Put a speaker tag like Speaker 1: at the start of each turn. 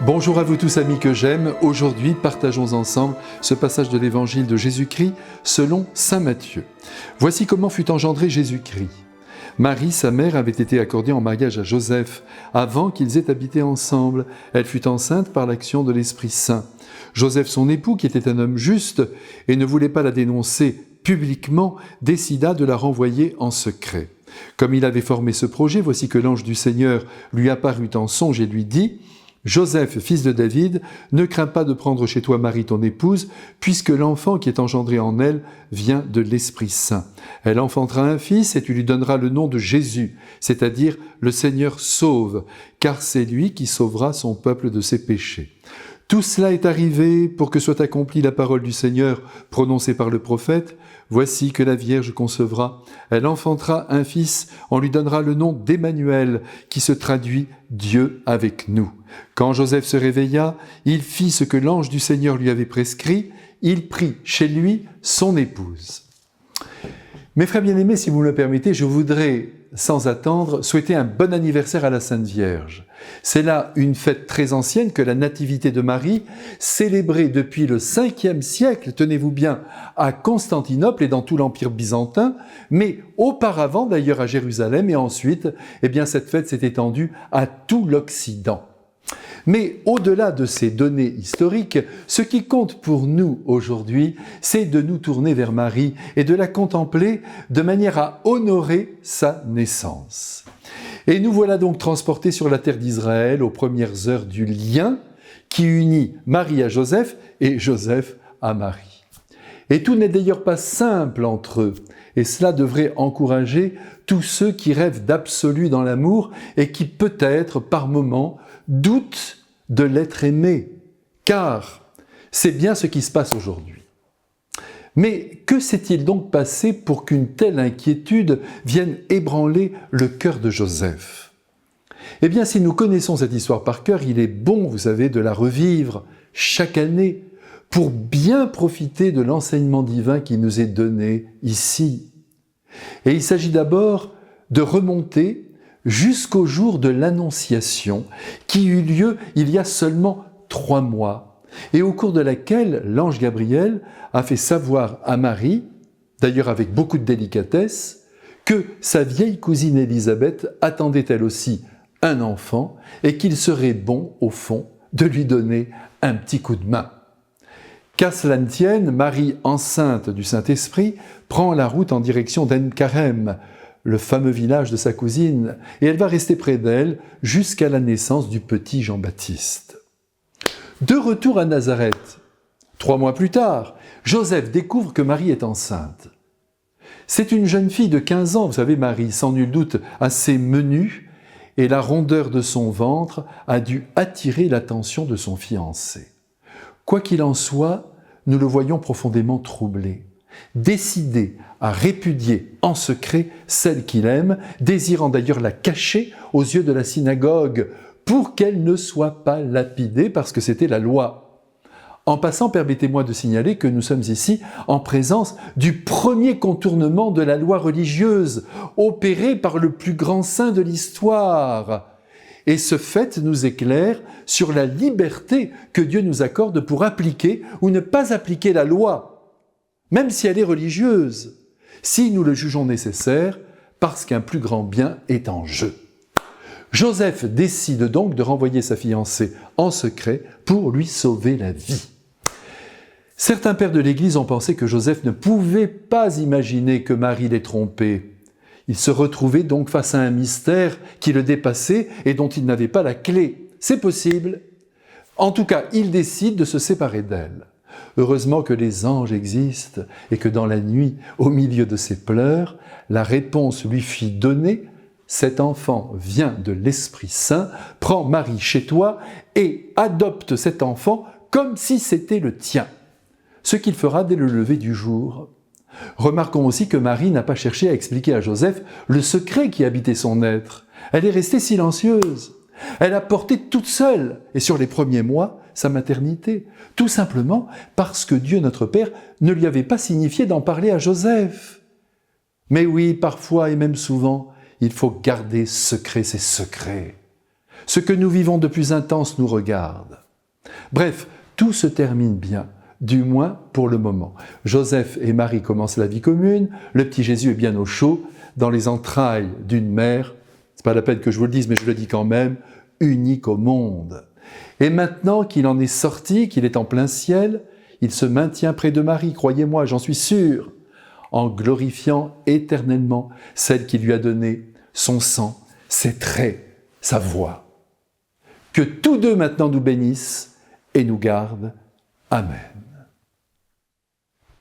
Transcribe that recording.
Speaker 1: Bonjour à vous tous amis que j'aime. Aujourd'hui, partageons ensemble ce passage de l'évangile de Jésus-Christ selon saint Matthieu. Voici comment fut engendré Jésus-Christ. Marie, sa mère, avait été accordée en mariage à Joseph avant qu'ils aient habité ensemble. Elle fut enceinte par l'action de l'Esprit Saint. Joseph, son époux, qui était un homme juste et ne voulait pas la dénoncer publiquement, décida de la renvoyer en secret. Comme il avait formé ce projet, voici que l'ange du Seigneur lui apparut en songe et lui dit « Joseph, fils de David, ne crains pas de prendre chez toi Marie ton épouse, puisque l'enfant qui est engendré en elle vient de l'Esprit Saint. Elle enfantera un fils et tu lui donneras le nom de Jésus, c'est-à-dire le Seigneur sauve, car c'est lui qui sauvera son peuple de ses péchés. » Tout cela est arrivé pour que soit accomplie la parole du Seigneur prononcée par le prophète. Voici que la Vierge concevra, elle enfantera un fils, on lui donnera le nom d'Emmanuel, qui se traduit Dieu avec nous. Quand Joseph se réveilla, il fit ce que l'ange du Seigneur lui avait prescrit, il prit chez lui son épouse. Mes frères bien-aimés, si vous me le permettez, je voudrais, sans attendre, souhaiter un bon anniversaire à la Sainte Vierge. C'est là une fête très ancienne que la Nativité de Marie, célébrée depuis le 5e siècle, tenez-vous bien, à Constantinople et dans tout l'Empire byzantin, mais auparavant d'ailleurs à Jérusalem et ensuite, cette fête s'est étendue à tout l'Occident. Mais au-delà de ces données historiques, ce qui compte pour nous aujourd'hui, c'est de nous tourner vers Marie et de la contempler de manière à honorer sa naissance. Et nous voilà donc transportés sur la terre d'Israël aux premières heures du lien qui unit Marie à Joseph et Joseph à Marie. Et tout n'est d'ailleurs pas simple entre eux, et cela devrait encourager tous ceux qui rêvent d'absolu dans l'amour et qui peut-être, par moments, doutent de l'être aimé, car c'est bien ce qui se passe aujourd'hui. Mais que s'est-il donc passé pour qu'une telle inquiétude vienne ébranler le cœur de Joseph ? Eh bien, si nous connaissons cette histoire par cœur, il est bon, vous savez, de la revivre chaque année pour bien profiter de l'enseignement divin qui nous est donné ici. Et il s'agit d'abord de remonter jusqu'au jour de l'Annonciation qui eut lieu il y a seulement 3 mois et au cours de laquelle l'ange Gabriel a fait savoir à Marie, d'ailleurs avec beaucoup de délicatesse, que sa vieille cousine Élisabeth attendait elle aussi un enfant et qu'il serait bon, au fond, de lui donner un petit coup de main. Qu'à cela ne tienne, Marie, enceinte du Saint-Esprit, prend la route en direction d'En-Carem, le fameux village de sa cousine, et elle va rester près d'elle jusqu'à la naissance du petit Jean-Baptiste. De retour à Nazareth, 3 mois plus tard, Joseph découvre que Marie est enceinte. C'est une jeune fille de 15 ans, vous savez, Marie, sans nul doute assez menue, et la rondeur de son ventre a dû attirer l'attention de son fiancé. Quoi qu'il en soit, nous le voyons profondément troublé, décidé à répudier en secret celle qu'il aime, désirant d'ailleurs la cacher aux yeux de la synagogue pour qu'elle ne soit pas lapidée parce que c'était la loi. En passant, permettez-moi de signaler que nous sommes ici en présence du premier contournement de la loi religieuse opéré par le plus grand saint de l'histoire. Et ce fait nous éclaire sur la liberté que Dieu nous accorde pour appliquer ou ne pas appliquer la loi, même si elle est religieuse, si nous le jugeons nécessaire, parce qu'un plus grand bien est en jeu. Joseph décide donc de renvoyer sa fiancée en secret pour lui sauver la vie. Certains pères de l'Église ont pensé que Joseph ne pouvait pas imaginer que Marie l'ait trompé. Il se retrouvait donc face à un mystère qui le dépassait et dont il n'avait pas la clé. C'est possible. En tout cas, il décide de se séparer d'elle. Heureusement que les anges existent et que dans la nuit, au milieu de ses pleurs, la réponse lui fit donner « Cet enfant vient de l'Esprit Saint, prends Marie chez toi et adopte cet enfant comme si c'était le tien. » Ce qu'il fera dès le lever du jour. Remarquons aussi que Marie n'a pas cherché à expliquer à Joseph le secret qui habitait son être. Elle est restée silencieuse. Elle a porté toute seule, et sur les premiers mois, sa maternité, tout simplement parce que Dieu notre Père ne lui avait pas signifié d'en parler à Joseph. Mais oui, parfois et même souvent, il faut garder secret ses secrets. Ce que nous vivons de plus intense nous regarde. Bref, tout se termine bien, du moins pour le moment. Joseph et Marie commencent la vie commune, le petit Jésus est bien au chaud, dans les entrailles d'une mère, c'est pas la peine que je vous le dise, mais je le dis quand même, unique au monde. Et maintenant qu'il en est sorti, qu'il est en plein ciel, il se maintient près de Marie, croyez-moi, j'en suis sûr, en glorifiant éternellement celle qui lui a donné son sang, ses traits, sa voix. Que tous deux maintenant nous bénissent et nous gardent. Amen.